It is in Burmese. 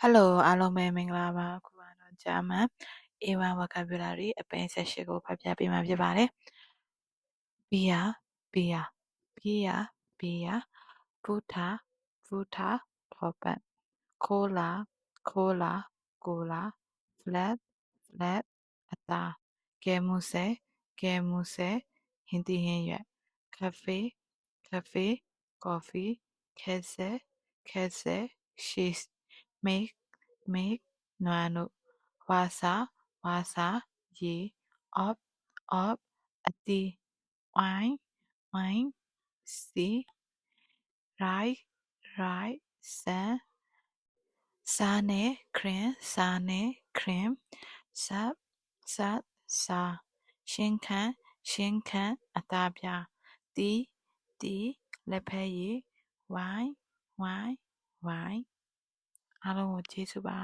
Hello အားလုံးပဲမင်္ဂလာပါခုကတော့ German A1 vocabulary အပိုင်း18ကိုဖတ်ပြပေးမှာဖြစ်ပါတယ် Beer beer beer beer Buddha Buddha ထောပတ် Cola Cola Cola Flat Flat အသား Gemuse Gemuse ဟင်းသီးဟင်းရွက် Cafe Cafe Coffee Kese Kese Cheese Make Make နွားနို့ Wasa Wasa ရေ Op Op အသီး Wine Wine ဆီ Rice Rice ဆန်စားနဲ့ cream စားနဲ့ cream Sub Sub စားရှင်းခန်းရှင်းခန်းအသားပြားတီးတီးလက်ဖက်ရည် Wine Wine Wine အားလုံးကိုကျေးဇူးပါ